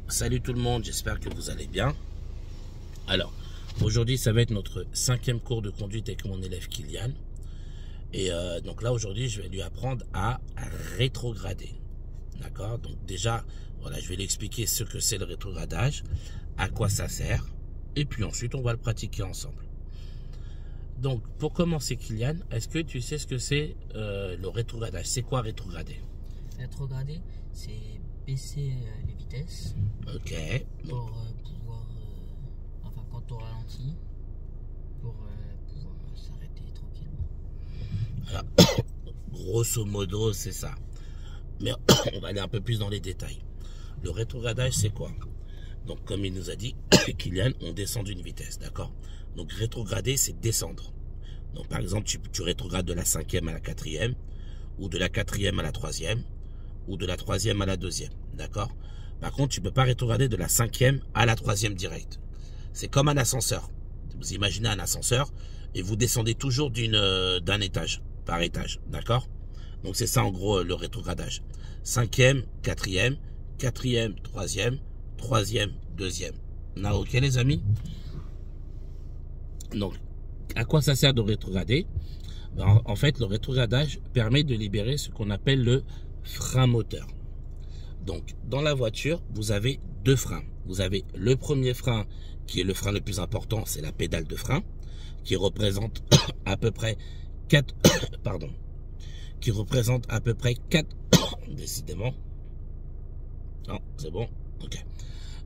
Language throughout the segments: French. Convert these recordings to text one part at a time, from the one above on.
Salut tout le monde, j'espère que vous allez bien. Alors, aujourd'hui ça va être notre 5e cours de conduite avec mon élève Kylian. Et donc là aujourd'hui je vais lui apprendre à rétrograder. D'accord? Donc déjà, voilà, je vais lui expliquer ce que c'est le rétrogradage, à quoi ça sert. Et puis ensuite on va le pratiquer ensemble. Donc pour commencer Kylian, est-ce que tu sais ce que c'est le rétrogradage? C'est quoi rétrograder? Rétrograder, c'est baisser les vitesses Ok. pour pouvoir, enfin quand on ralentit, pour pouvoir s'arrêter tranquillement. Alors, grosso modo, c'est ça. Mais on va aller un peu plus dans les détails. Le rétrogradage, c'est quoi? Donc, comme il nous a dit, Kylian, on descend d'une vitesse, d'accord? Donc, rétrograder, c'est descendre. Donc, par exemple, tu rétrogrades de la 5e à la 4e, ou de la 4e à la 3e, ou de la 3e à la 2e, d'accord? Par contre, tu ne peux pas rétrograder de la 5e à la 3e direct. C'est comme un ascenseur. Vous imaginez un ascenseur et vous descendez toujours d'un étage par étage, d'accord? Donc c'est ça en gros le rétrogradage. 5e, 4e, 4e, 3e, 3e, 2e. Là, ok les amis? Donc, à quoi ça sert de rétrograder? En fait, le rétrogradage permet de libérer ce qu'on appelle le frein moteur. Donc, dans la voiture, vous avez deux freins. Vous avez le premier frein, qui est le frein le plus important, c'est la pédale de frein, qui représente à peu près 4... pardon. Qui représente à peu près 4... décidément. Non, c'est bon. Ok.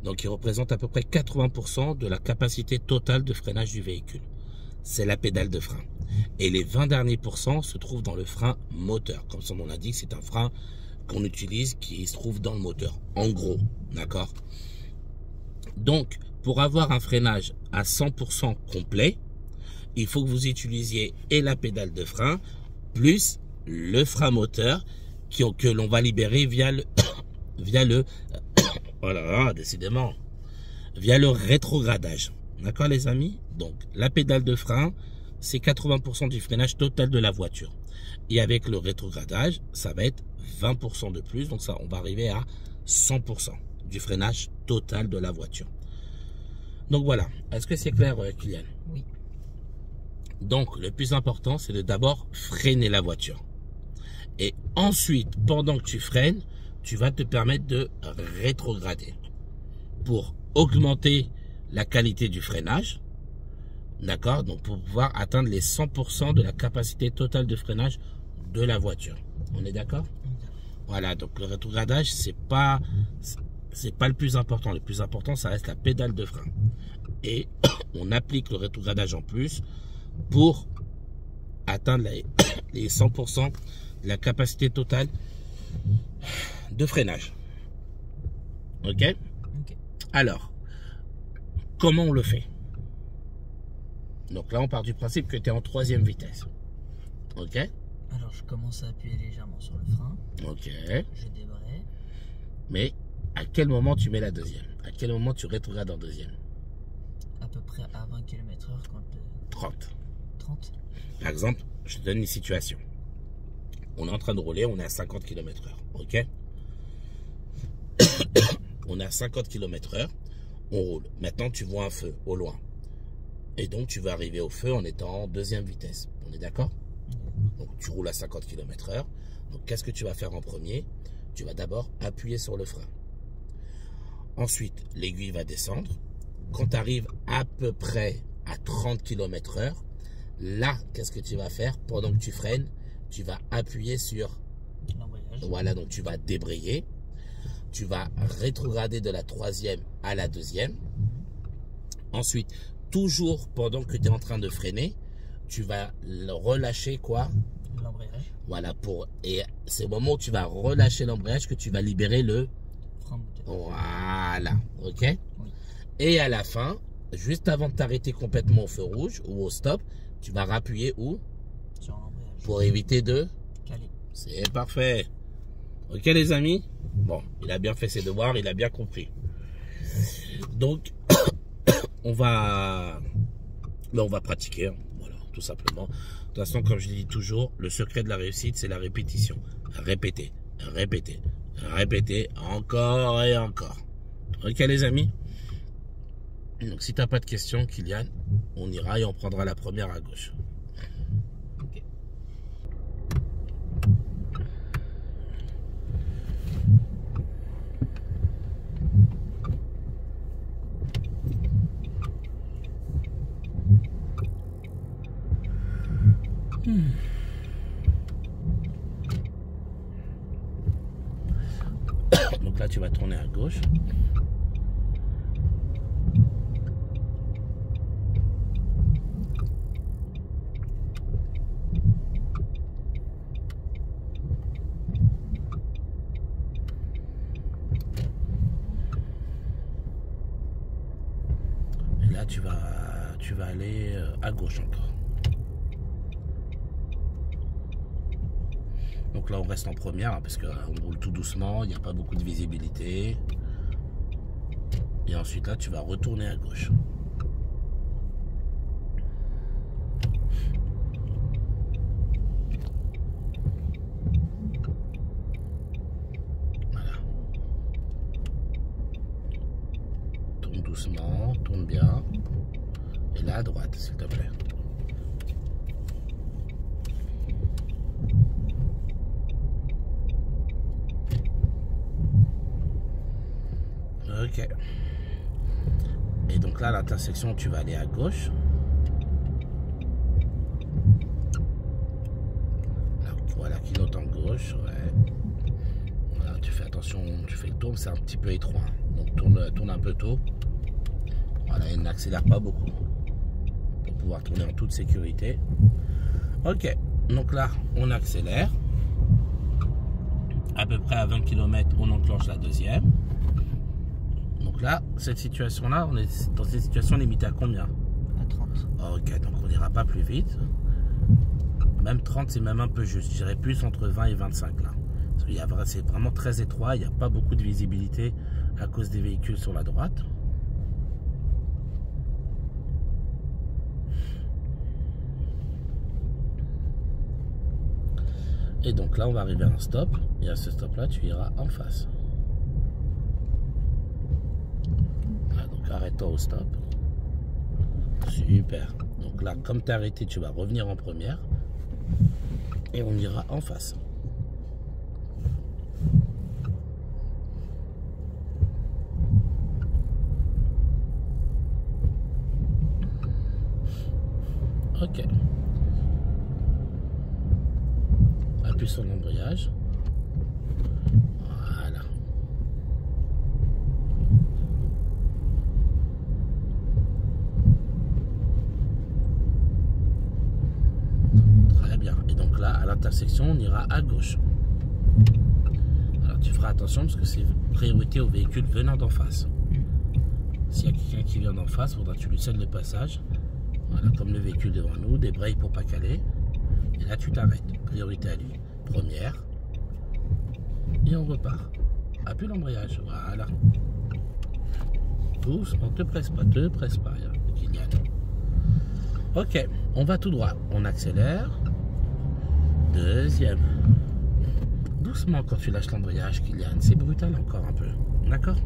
Donc, qui représente à peu près 80% de la capacité totale de freinage du véhicule. C'est la pédale de frein. Et les 20 derniers pourcents se trouvent dans le frein moteur. Comme son nom l'indique, c'est un frein qu'on utilise qui se trouve dans le moteur. En gros, d'accord? Donc, pour avoir un freinage à 100% complet, il faut que vous utilisiez et la pédale de frein, plus le frein moteur que l'on va libérer via le... oh là là, décidément. Via le rétrogradage. D'accord les amis? Donc, la pédale de frein, c'est 80% du freinage total de la voiture. Et avec le rétrogradage, ça va être 20% de plus. Donc ça, on va arriver à 100% du freinage total de la voiture. Donc voilà. Est-ce que c'est clair, Kylian? Oui. Donc, le plus important, c'est de d'abord freiner la voiture. Et ensuite, pendant que tu freines, tu vas te permettre de rétrograder pour augmenter la qualité du freinage. D'accord? Donc, pour pouvoir atteindre les 100% de la capacité totale de freinage de la voiture. On est d'accord? Voilà. Donc, le rétrogradage, c'est pas le plus important. Le plus important, ça reste la pédale de frein. Et on applique le rétrogradage en plus pour atteindre les 100% de la capacité totale de freinage. Ok? Ok. Alors, comment on le fait? Donc là, on part du principe que tu es en 3e vitesse. Ok? Alors je commence à appuyer légèrement sur le frein. Ok. Je débraye. Mais à quel moment tu mets la deuxième? À quel moment tu rétrogrades en deuxième? À peu près à 20 km/h quand... 30. 30. Par exemple, je te donne une situation. On est en train de rouler, on est à 50 km/h. Ok? On est à 50 km/h. On roule. Maintenant, tu vois un feu au loin. Et donc, tu vas arriver au feu en étant en 2e vitesse. On est d'accord? Donc, tu roules à 50 km/h. Donc, qu'est-ce que tu vas faire en premier? Tu vas d'abord appuyer sur le frein. Ensuite, l'aiguille va descendre. Quand tu arrives à peu près à 30 km/h, là, qu'est-ce que tu vas faire? Pendant que tu freines, tu vas appuyer sur... l'embrayage. Voilà, donc tu vas débrayer. Tu vas rétrograder de la 3e à la 2e. Ensuite, toujours pendant que tu es en train de freiner, tu vas relâcher quoi? L'embrayage. Voilà, et c'est au moment où tu vas relâcher l'embrayage que tu vas libérer le... Frein moteur. Voilà, ok? Oui. Et à la fin, juste avant de t'arrêter complètement au feu rouge ou au stop, tu vas rappuyer où? Sur l'embrayage. Pour éviter de... Caler. C'est parfait. Ok les amis? Bon, il a bien fait ses devoirs, il a bien compris. Donc, on va pratiquer, hein. Voilà, tout simplement. De toute façon, comme je dis toujours, le secret de la réussite, c'est la répétition. Répéter, répéter, répéter, encore et encore. Ok les amis. Donc si t'as pas de questions, Kylian, on ira et on prendra la première à gauche. Ok. Donc là tu vas tourner à gauche. Et là tu vas aller à gauche encore. Donc là on reste en première hein, parce qu'on roule tout doucement, il n'y a pas beaucoup de visibilité. Et ensuite là tu vas retourner à gauche. Voilà. Tourne doucement, tourne bien. Et là à droite s'il te plaît. Ok. Et donc là, à l'intersection, tu vas aller à gauche. Voilà, qui note en gauche. Ouais. Voilà, tu fais attention, tu fais le tour, c'est un petit peu étroit. Donc tourne un peu tôt. Voilà, et n'accélère pas beaucoup. Pour pouvoir tourner en toute sécurité. Ok. Donc là, on accélère. À peu près à 20 km, on enclenche la deuxième. Donc là, cette situation-là, on est dans une situation limitée à combien? À 30. Ok, donc on n'ira pas plus vite. Même 30, c'est même un peu juste. Je dirais plus entre 20 et 25 là. C'est vraiment très étroit, il n'y a pas beaucoup de visibilité à cause des véhicules sur la droite. Et donc là, on va arriver à un stop. Et à ce stop-là, tu iras en face. Arrête-toi au stop. Super. Donc là, comme tu es arrêté, tu vas revenir en première. Et on ira en face. Ok. Appuie sur l'embrayage. Voilà. Très bien. Et donc là, à l'intersection, on ira à gauche. Alors tu feras attention parce que c'est priorité aux véhicules venant d'en face. S'il y a quelqu'un qui vient d'en face, il faudra que tu lui cèdes le passage. Voilà, comme le véhicule devant nous, débraye pour pas caler. Et là, tu t'arrêtes. Priorité à lui. Première. Et on repart. Appuie l'embrayage. Voilà. Doucement, te presse pas, Kylian. Ok, on va tout droit. On accélère. Deuxième. Doucement quand tu lâches l'embrayage, Kylian. C'est brutal encore un peu. D'accord?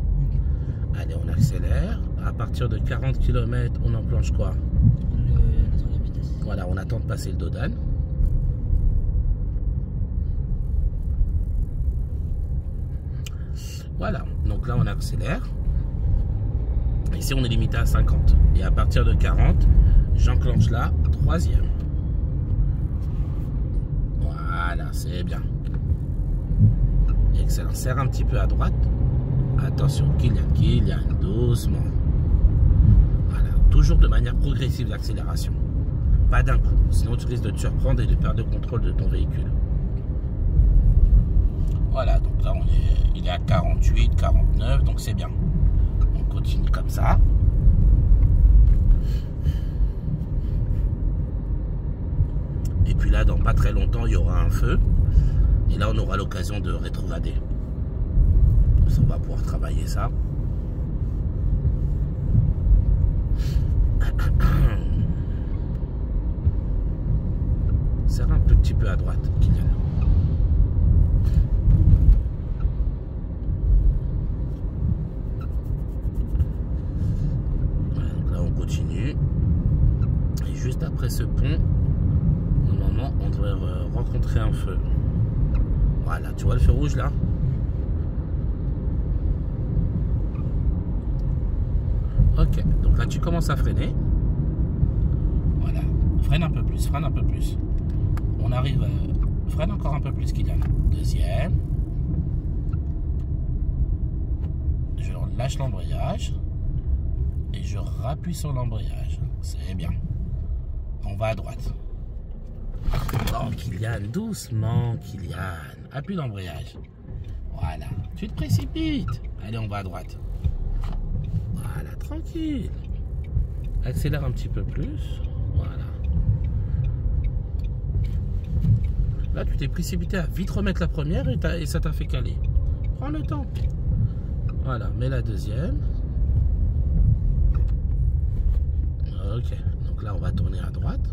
Allez, on accélère. À partir de 40 km, on enclenche quoi? La troisième vitesse. Voilà, on attend de passer le Dodane. Voilà, donc là on accélère. Ici on est limité à 50. Et à partir de 40, j'enclenche la troisième. Voilà, c'est bien. Excellent. Serre un petit peu à droite. Attention, Kylian, doucement. Voilà, toujours de manière progressive l'accélération. Pas d'un coup, sinon tu risques de te surprendre et de perdre le contrôle de ton véhicule. Voilà, donc là il est à 48, 49, donc c'est bien. On continue comme ça. Et puis là, dans pas très longtemps, il y aura un feu. Et là, on aura l'occasion de rétrograder. On va pouvoir travailler ça. Serre un petit peu à droite, Kylian. continue. Et juste après ce pont, normalement, on devrait rencontrer un feu. Voilà, tu vois le feu rouge là? Ok, donc là tu commences à freiner. Voilà, freine un peu plus, freine un peu plus. On arrive, freine encore un peu plus qu'il y a. Deuxième. Je lâche l'embrayage. Et je rappuie sur l'embrayage. C'est bien. On va à droite. Oh Kylian, doucement Kylian. Appuie l'embrayage. Voilà. Tu te précipites. Allez, on va à droite. Voilà, tranquille. Accélère un petit peu plus. Voilà. Là, tu t'es précipité à vite remettre la première et ça t'a fait caler. Prends le temps. Voilà, mets la deuxième. Ok, donc là, on va tourner à droite.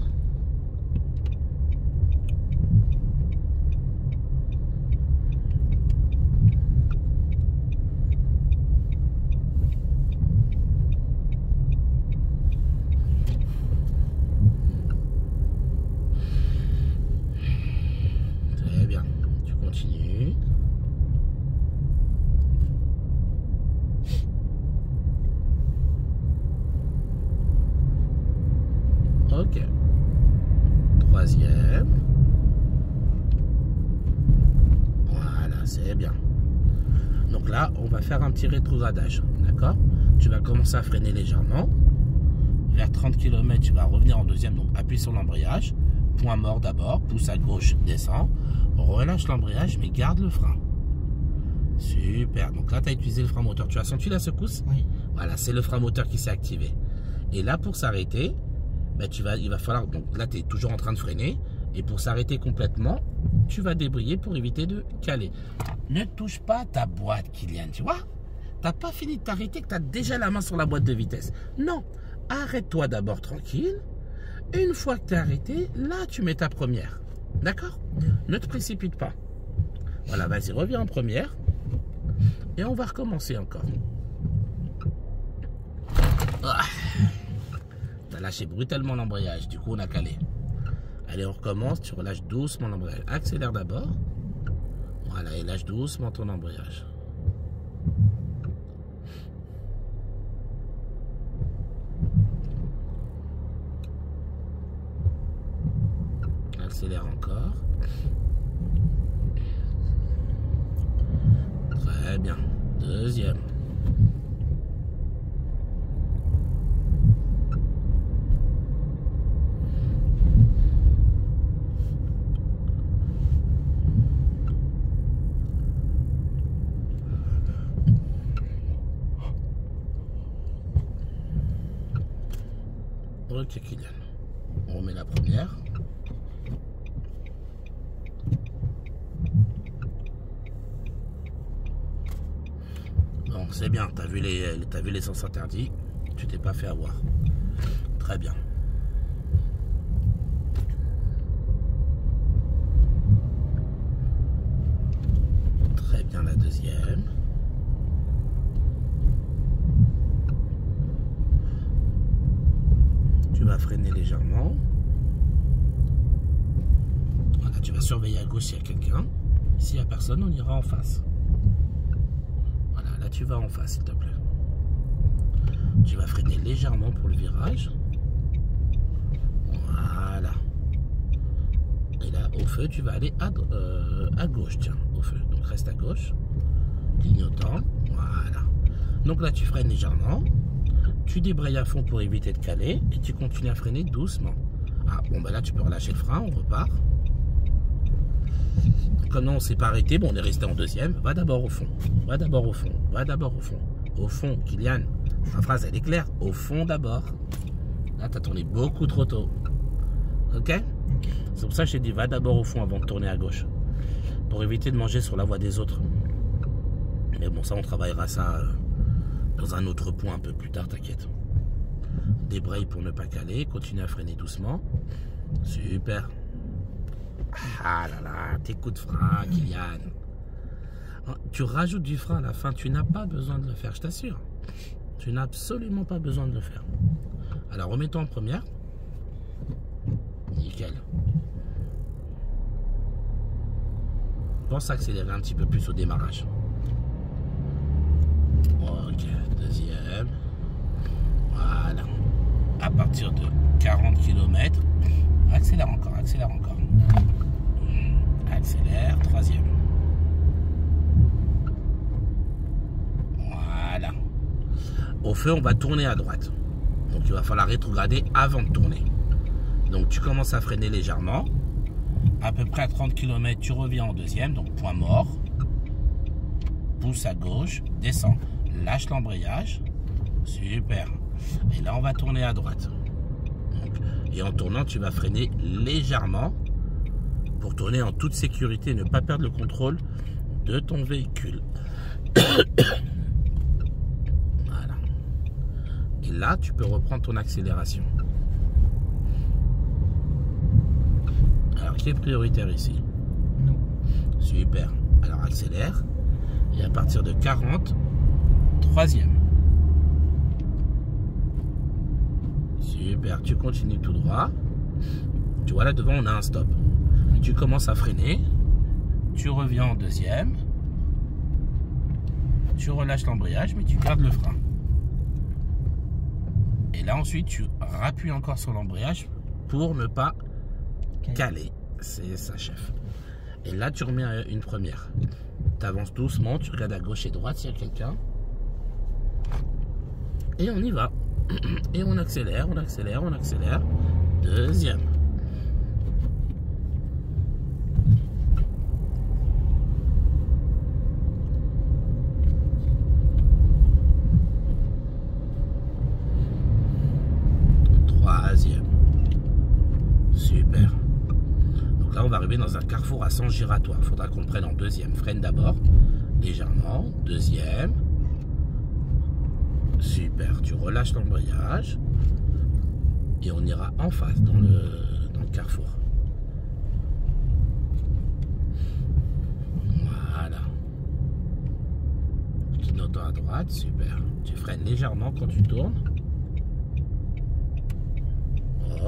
Très bien, tu continues. Ok. Troisième. Voilà, c'est bien. Donc là, on va faire un petit rétrogradage. D'accord? Tu vas commencer à freiner légèrement. Vers 30 km, tu vas revenir en deuxième. Donc appuie sur l'embrayage. Point mort d'abord. Pousse à gauche, descend. Relâche l'embrayage, mais garde le frein. Super. Donc là, tu as utilisé le frein moteur. Tu as senti la secousse? Oui. Voilà, c'est le frein moteur qui s'est activé. Et là, pour s'arrêter, ben, il va falloir, donc là tu es toujours en train de freiner, et pour s'arrêter complètement, tu vas débrayer pour éviter de caler. Ne touche pas ta boîte, Kylian, tu vois? T'as pas fini de t'arrêter que tu as déjà la main sur la boîte de vitesse. Non, arrête-toi d'abord tranquille. Une fois que tu es arrêté, là tu mets ta première. D'accord? Ne te précipite pas. Voilà, vas-y, reviens en première. Et on va recommencer encore. Ah. T'as lâché brutalement l'embrayage, du coup on a calé. Allez, on recommence, tu relâches doucement l'embrayage. Accélère d'abord. Voilà, et lâche doucement ton embrayage. Accélère encore. Très bien. Deuxième. Ok Kylian, on remet la première. Bon, c'est bien, t'as vu les sens interdits, tu t'es pas fait avoir. Très bien. Très bien la deuxième. Tu vas freiner légèrement. Voilà, tu vas surveiller à gauche s'il y a quelqu'un. S'il n'y a personne, on ira en face. Voilà, là tu vas en face, s'il te plaît. Tu vas freiner légèrement pour le virage. Voilà. Et là, au feu, tu vas aller à gauche, tiens, au feu. Donc reste à gauche. Clignotant. Voilà. Donc là, tu freines légèrement. Tu débrayes à fond pour éviter de caler et tu continues à freiner doucement. Ah, bon, ben là, tu peux relâcher le frein, on repart. Comme non, on s'est pas arrêté, bon, on est resté en deuxième. Va d'abord au fond. Va d'abord au fond. Va d'abord au fond. Au fond, Kylian. Ma phrase, elle est claire. Au fond d'abord. Là, tu as tourné beaucoup trop tôt. Ok? C'est pour ça que je t'ai dit, va d'abord au fond avant de tourner à gauche. Pour éviter de manger sur la voie des autres. Mais bon, ça, on travaillera ça dans un autre point un peu plus tard, t'inquiète. Débraye pour ne pas caler. Continue à freiner doucement. Super. Ah là là, tes coups de frein, Kylian. Tu rajoutes du frein à la fin. Tu n'as pas besoin de le faire, je t'assure. Tu n'as absolument pas besoin de le faire. Alors remets-toi en première. Nickel. Pense à accélérer un petit peu plus au démarrage. Ok, deuxième. Voilà. À partir de 40 km, accélère encore, accélère encore. Accélère, troisième. Voilà. Au feu, on va tourner à droite. Donc il va falloir rétrograder avant de tourner. Donc tu commences à freiner légèrement. À peu près à 30 km, tu reviens en deuxième, donc point mort. Pousse à gauche, descends. Lâche l'embrayage. Super. Et là, on va tourner à droite. Donc, et en tournant, tu vas freiner légèrement pour tourner en toute sécurité et ne pas perdre le contrôle de ton véhicule. Voilà. Et là, tu peux reprendre ton accélération. Alors, qui est prioritaire ici? Non. Super. Alors, accélère. Et à partir de 40, troisième. Super. Tu continues tout droit. Tu vois, là devant, on a un stop. Tu commences à freiner. Tu reviens en deuxième. Tu relâches l'embrayage, mais tu gardes le frein. Et là, ensuite, tu rappuies encore sur l'embrayage pour ne pas caler. C'est ça, chef. Et là, tu remets une première. Tu avances doucement, tu regardes à gauche et droite s'il y a quelqu'un. Et on y va. Et on accélère, on accélère, on accélère. Deuxième. Troisième. Super. Donc là, on va arriver dans un carrefour à sens giratoire. Il faudra qu'on prenne en deuxième. Freine d'abord, légèrement. Deuxième. Super. Tu relâches l'embrayage. Et on ira en face dans le carrefour. Voilà. Clignotant à droite. Super. Tu freines légèrement quand tu tournes.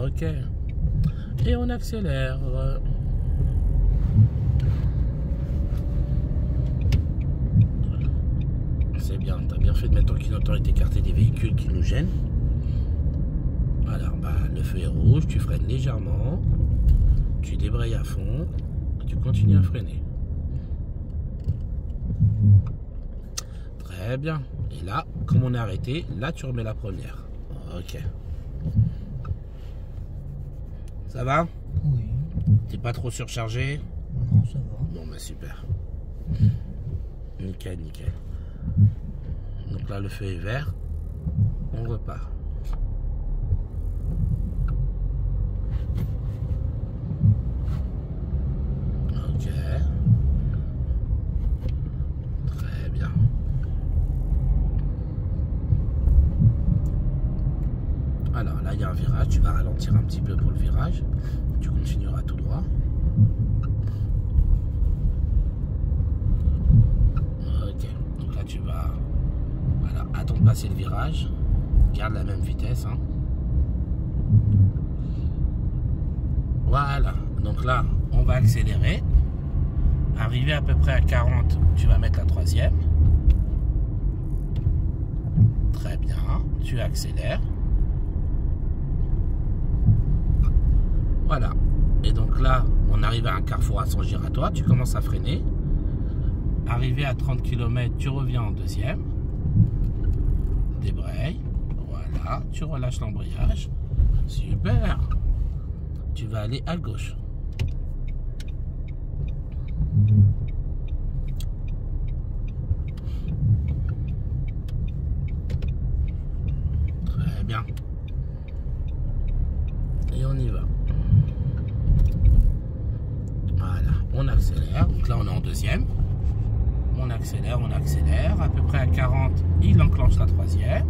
Ok. Et on accélère. C'est bien, tu as bien fait de mettre ton clignotant et t'écarter des véhicules qui nous gênent. Alors, bah, le feu est rouge, tu freines légèrement, tu débrayes à fond, tu continues à freiner. Très bien. Et là, comme on est arrêté, là tu remets la première. Ok. Ça va? Oui. T'es pas trop surchargé? Non, ça va. Bon, bah super. Nickel, nickel. Donc là, le feu est vert. On repart. Ok. Très bien. Alors là, il y a un virage. Tu vas ralentir un petit peu pour le virage. Tu continueras tout droit. Ok. Donc là, tu vas... Voilà. Attends de passer le virage. Garde la même vitesse. Hein. Voilà. Donc là, on va accélérer. Arrivé à peu près à 40, tu vas mettre la troisième. Très bien. Tu accélères. Voilà. Et donc là, on arrive à un carrefour à sens giratoire. Tu commences à freiner. Arrivé à 30 km, tu reviens en deuxième. Débraye. Voilà. Tu relâches l'embrayage. Super. Tu vas aller à gauche. Très bien. Et on y va. Voilà, on accélère. Donc là, on est en deuxième. On accélère, on accélère. À peu près à 40, il enclenche la troisième.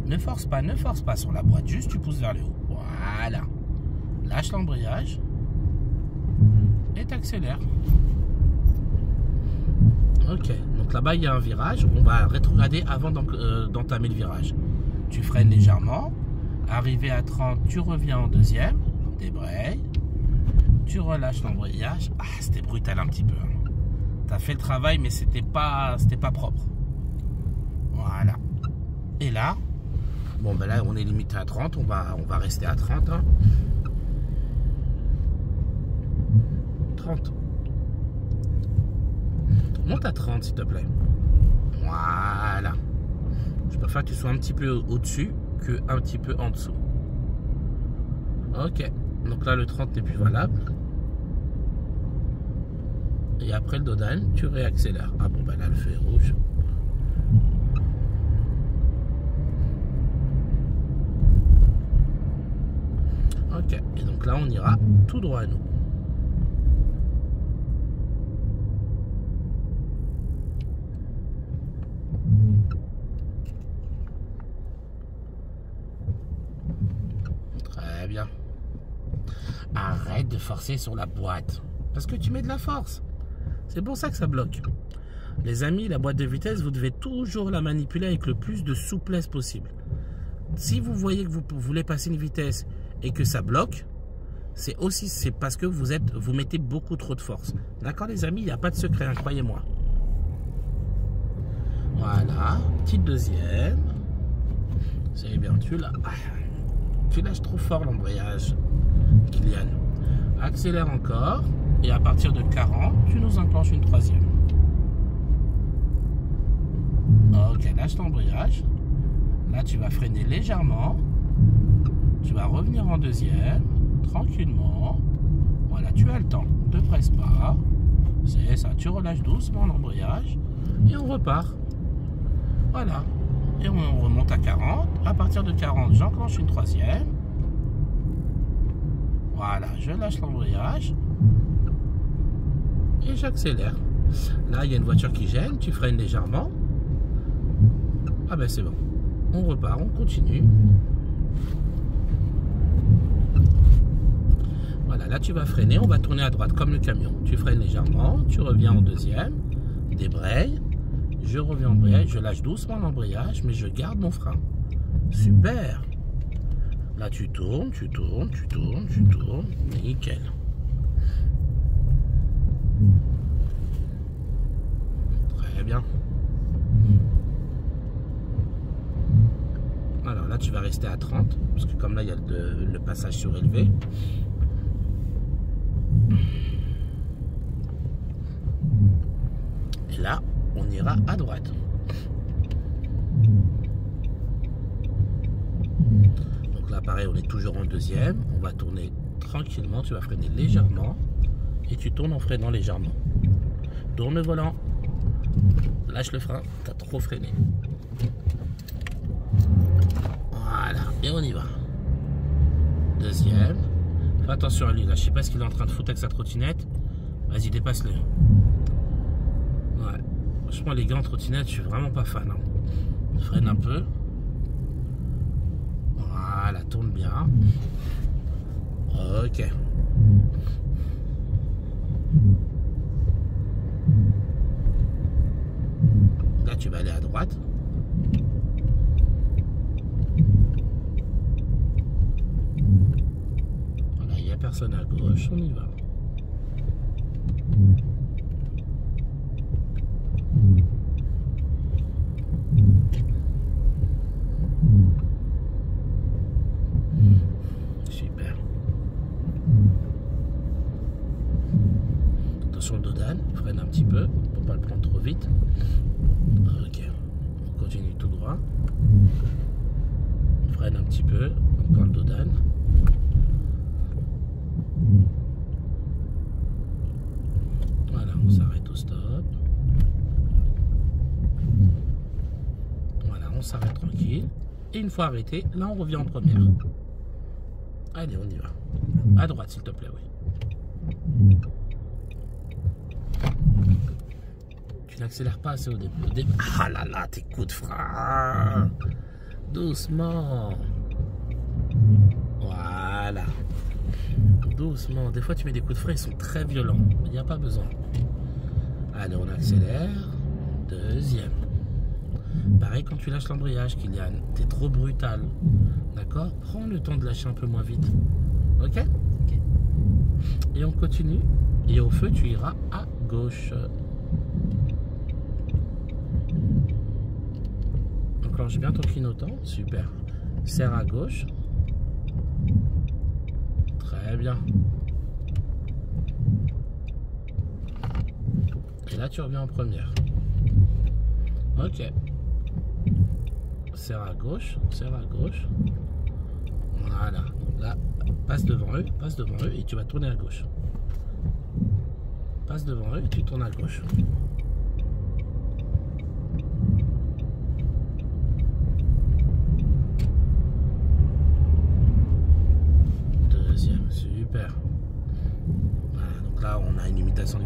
Ne force pas sur la boîte. Juste, tu pousses vers le haut. Voilà. Lâche l'embrayage. Et t'accélères. Ok. Donc là-bas, il y a un virage. On va rétrograder avant d'entamer le virage. tu freines légèrement. Arrivé à 30, tu reviens en deuxième, débraye. Tu relâches l'embrayage. Ah, c'était brutal un petit peu. Tu as fait le travail, mais c'était pas propre. Voilà. Et là, bon ben là on est limité à 30, on va rester à 30. Hein. 30. Monte à 30 s'il te plaît. Voilà. Je préfère que tu sois un petit peu au-dessus que un petit peu en dessous. Ok. Donc là le 30 n'est plus valable. Et après le dodan, tu réaccélères. Ah bon ben là le feu est rouge. Ok. Et donc là on ira tout droit à nous. Très bien. Arrête de forcer sur la boîte. Parce que tu mets de la force. C'est pour ça que ça bloque. Les amis, la boîte de vitesse, vous devez toujours la manipuler avec le plus de souplesse possible. Si vous voyez que vous voulez passer une vitesse et que ça bloque, c'est parce que vous mettez beaucoup trop de force. D'accord les amis, il n'y a pas de secret, hein, croyez-moi. Voilà, petite deuxième. C'est bien, tu lâches trop fort l'embrayage, Kylian. Accélère encore. Et à partir de 40, tu nous enclenches une troisième. Ok, lâche l'embrayage. Là, tu vas freiner légèrement. Tu vas revenir en deuxième, tranquillement. Voilà, tu as le temps. Ne te presse pas. C'est ça, tu relâches doucement l'embrayage. Et on repart. Voilà. Et on remonte à 40. À partir de 40, j'enclenche une troisième. Voilà, je lâche l'embrayage. Et j'accélère. Là, il y a une voiture qui gêne. Tu freines légèrement. Ah ben c'est bon. On repart, on continue. Voilà, là tu vas freiner. On va tourner à droite comme le camion. Tu freines légèrement. Tu reviens en deuxième. Débraye. Je reviens en embrayage. Je lâche doucement l'embrayage, mais je garde mon frein. Super. Là tu tournes, tu tournes, tu tournes, tu tournes. Nickel. Très bien. Alors là tu vas rester à 30 parce que comme là il y a le passage surélevé. Et là on ira à droite. Donc là pareil on est toujours en deuxième. On va tourner tranquillement. Tu vas freiner légèrement. Et tu tournes en freinant légèrement. Tourne le volant. Lâche le frein. Tu as trop freiné. Voilà. Et on y va. Deuxième. Fais attention à lui. Là, je sais pas ce qu'il est en train de foutre avec sa trottinette. Vas-y, dépasse-le. Ouais. Franchement, les gars en trottinette, je suis vraiment pas fan. Hein. Freine un peu. Voilà. Tourne bien. Ok. Là tu vas aller à droite. Voilà, il n'y a personne à gauche, on y va. Super. Attention le dodan, freine un petit peu pour pas le prendre trop vite. Ok, on continue tout droit. Freine un petit peu, encore le dodan. Voilà, on s'arrête au stop. Voilà, on s'arrête tranquille. Et une fois arrêté, là on revient en première. Allez, on y va. À droite s'il te plaît, oui. Tu n'accélères pas assez au début. Ah là là, tes coups de frein. Doucement. Voilà. Doucement. Des fois, tu mets des coups de frein, ils sont très violents. Il n'y a pas besoin. Allez, on accélère. Deuxième. Pareil quand tu lâches l'embrayage, Kylian. T'es trop brutal. D'accord? Prends le temps de lâcher un peu moins vite. Ok? Ok. Et on continue. Et au feu, tu iras à gauche. Enclenche bien ton clignotant. Super. Serre à gauche. Très bien. Et là, tu reviens en première. Ok. Serre à gauche. Serre à gauche. Voilà. Là, passe devant eux et tu vas tourner à gauche. Passe devant eux et tu tournes à gauche. Deuxième, super. Voilà, donc là, on a une limitation de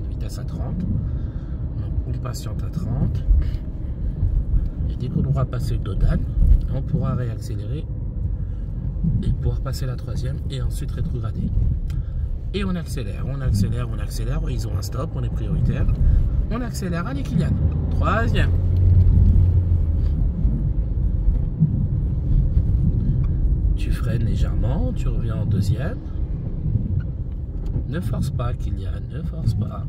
vitesse à 30. Donc, on patiente à 30. Et dès qu'on aura passé le Dodane, on pourra réaccélérer et pouvoir passer la troisième et ensuite rétrograder. Et on accélère. Ils ont un stop, on est prioritaire. On accélère. Allez, Kylian. Troisième. Tu freines légèrement, tu reviens en deuxième. Ne force pas, Kylian, ne force pas.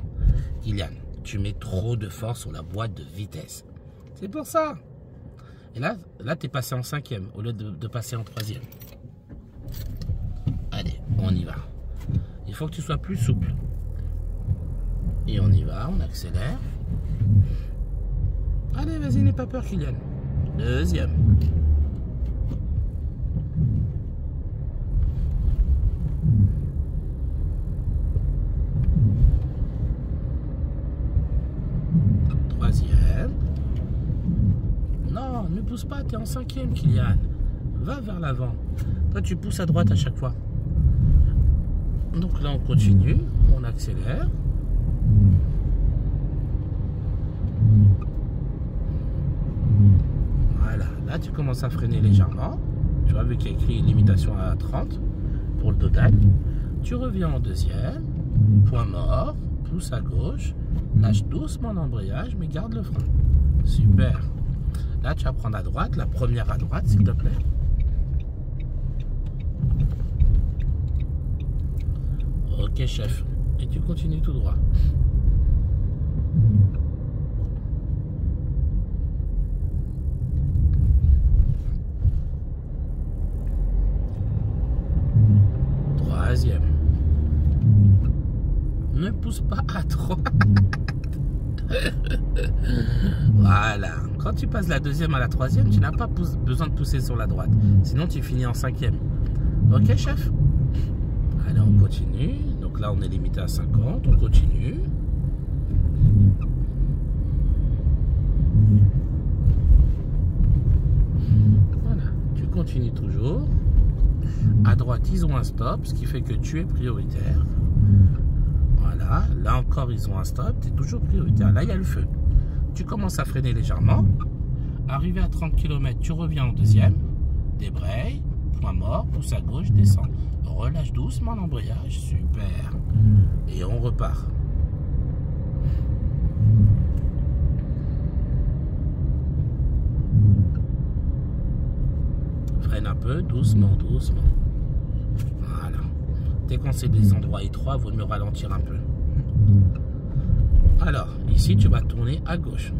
Kylian, tu mets trop de force sur la boîte de vitesse. C'est pour ça. Et là tu es passé en cinquième au lieu de passer en troisième. Allez, on y va. Il faut que tu sois plus souple. Et on y va, on accélère. Allez, vas-y, n'aie pas peur, Kylian. Deuxième. Troisième. Non, ne pousse pas, tu es en cinquième, Kylian. Va vers l'avant. Toi, tu pousses à droite à chaque fois. Donc là, on continue, on accélère. Voilà, là, tu commences à freiner légèrement. Tu vois, vu qu'il y a écrit limitation à 30 pour le Dodane. Tu reviens en deuxième. Point mort, pousse à gauche. Lâche doucement l'embrayage, mais garde le frein. Super. Là, tu vas prendre à droite, la première à droite, s'il te plaît. Ok, chef. Et tu continues tout droit. Troisième. Ne pousse pas à droite. Voilà. Quand tu passes la deuxième à la troisième, tu n'as pas besoin de pousser sur la droite. Sinon, tu finis en cinquième. Ok, chef? Allez, on continue. Donc là, on est limité à 50. On continue. Voilà. Tu continues toujours. À droite, ils ont un stop, ce qui fait que tu es prioritaire. Voilà. Là encore, ils ont un stop. Tu es toujours prioritaire. Là, il y a le feu. Tu commences à freiner légèrement. Arrivé à 30 km, tu reviens en deuxième. Débraye. Point mort. Pousse à gauche. Descends. Relâche doucement l'embrayage. Super. Et on repart. Freine un peu. Doucement, doucement. Voilà. Dès qu'on sait des endroits étroits, il vaut mieux ralentir un peu. Alors, ici, tu vas tourner à gauche.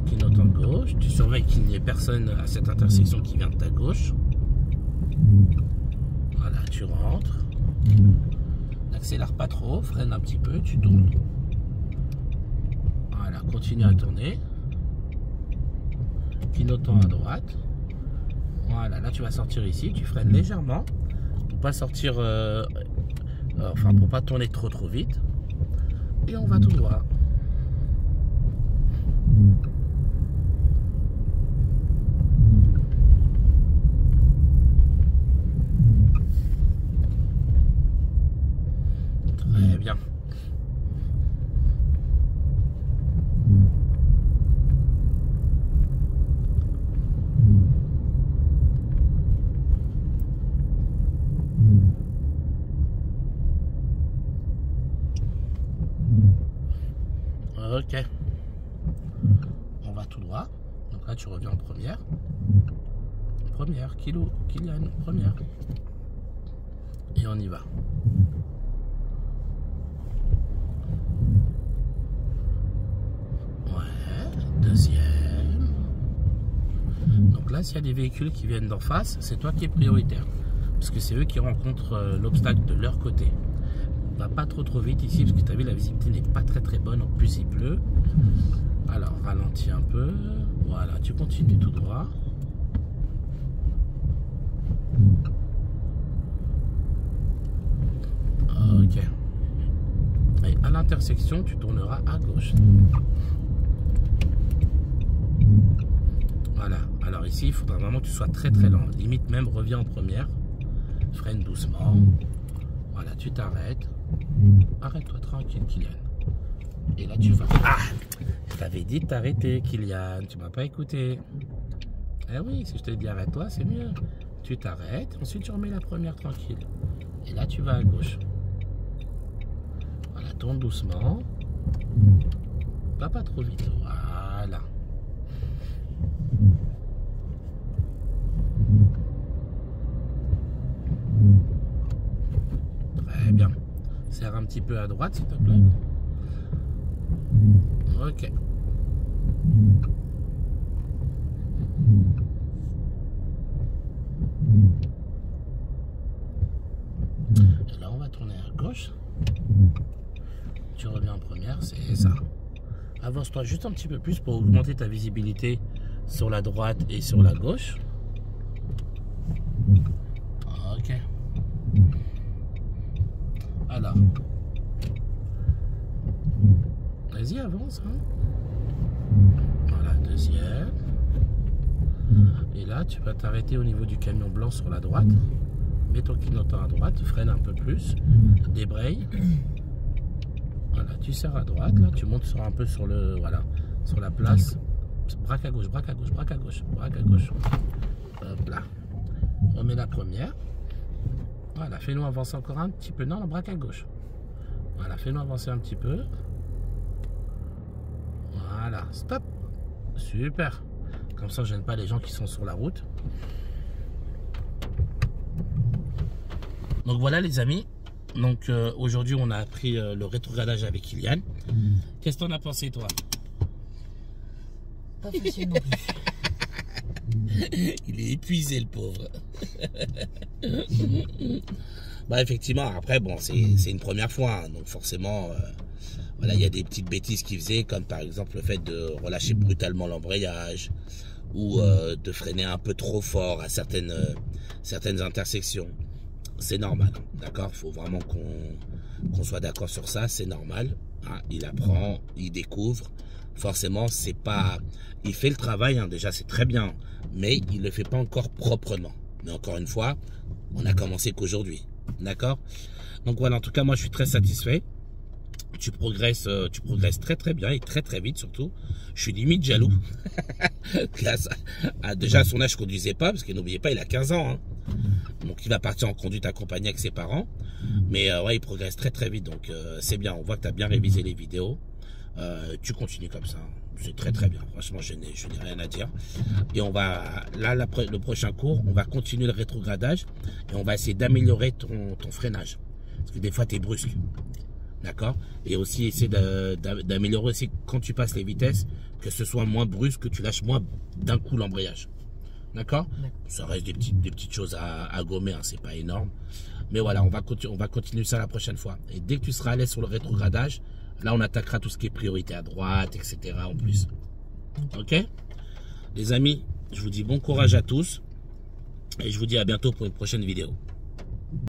Clignotant de gauche. Tu surveilles qu'il n'y ait personne à cette intersection qui vient de ta gauche. Voilà, tu rentres. N'accélère pas trop, freine un petit peu, tu tournes. Voilà, continue à tourner. Clignotant à droite. Voilà, là tu vas sortir ici, tu freines légèrement pour pas sortir, enfin pour pas tourner trop vite. Et on va tout droit. Très bien. Ok. tout droit. Donc là, tu reviens en première. Première, Kylian, première. Et on y va. Ouais, deuxième. Donc là, s'il y a des véhicules qui viennent d'en face, c'est toi qui es prioritaire. Parce que c'est eux qui rencontrent l'obstacle de leur côté. Va pas trop vite ici, parce que tu as vu, la visibilité n'est pas très bonne. En plus, il pleut. Alors, ralentis un peu. Voilà, tu continues tout droit. Ok. Et à l'intersection, tu tourneras à gauche. Voilà. Alors ici, il faudra vraiment que tu sois très lent. Limite même, reviens en première. Freine doucement. Voilà, tu t'arrêtes. Arrête-toi tranquille, Kylian. Et là, tu vas... Ah! Je t'avais dit de t'arrêter, Kylian. Tu m'as pas écouté. Eh oui, si je te dis arrête-toi, c'est mieux. Tu t'arrêtes. Ensuite, tu remets la première tranquille. Et là, tu vas à gauche. Voilà, tourne doucement. Pas trop vite. Voilà. Très bien. Serre un petit peu à droite, s'il te plaît. Ok. Et là, on va tourner à gauche. Tu reviens en première, c'est ça. Avance-toi juste un petit peu plus pour augmenter ta visibilité sur la droite et sur la gauche. Ok. Alors. Vas-y, avance. Hein. Voilà, deuxième. Et là, tu vas t'arrêter au niveau du camion blanc sur la droite. Mets ton clignotant à droite, freine un peu plus. Débraye. Voilà, tu serres à droite. Là, tu montes sur un peu sur le... Voilà, sur la place. Braque à gauche, braque à gauche, braque à gauche, braque à gauche. Hop là. Remets la première. Voilà, fais-nous avancer encore un petit peu. Non, braque à gauche. Voilà, fais-nous avancer un petit peu. Voilà, stop. Super. Comme ça, je ne gêne pas les gens qui sont sur la route. Donc voilà les amis. Donc aujourd'hui, on a appris le rétrogradage avec Kylian. Qu'est-ce que t'en as pensé toi? Pas facile non plus. Il est épuisé le pauvre. Bah effectivement, après bon, c'est une première fois, hein, donc forcément, voilà, il y a des petites bêtises qu'il faisait, comme par exemple le fait de relâcher brutalement l'embrayage ou de freiner un peu trop fort à certaines intersections. C'est normal, d'accord? Faut vraiment qu'on soit d'accord sur ça, c'est normal. Hein, il apprend, il découvre. Forcément, c'est pas... Il fait le travail, hein, déjà, c'est très bien. Mais il le fait pas encore proprement. Mais encore une fois, on a commencé qu'aujourd'hui. D'accord? Donc voilà, en tout cas, moi, je suis très satisfait. Tu progresses très bien et très vite surtout. Je suis limite jaloux. Déjà, à son âge, je conduisait pas, parce que n'oubliez pas, il a 15 ans. Hein. Donc il va partir en conduite accompagnée avec ses parents. Mais ouais, il progresse très vite. Donc c'est bien, on voit que tu as bien révisé les vidéos. Tu continues comme ça. C'est très bien. Franchement, je n'ai rien à dire. Et on va, là, le prochain cours, on va continuer le rétrogradage. Et on va essayer d'améliorer ton freinage. Parce que des fois, tu es brusque. D'accord? Et aussi essayer d'améliorer aussi quand tu passes les vitesses, que ce soit moins brusque, que tu lâches moins d'un coup l'embrayage. D'accord? Ça reste des petites choses à gommer, hein, c'est pas énorme. Mais voilà, on va continuer ça la prochaine fois. Et dès que tu seras à l'aise sur le rétrogradage, là on attaquera tout ce qui est priorité à droite, etc. en plus. Ok? Les amis, je vous dis bon courage à tous. Et je vous dis à bientôt pour une prochaine vidéo.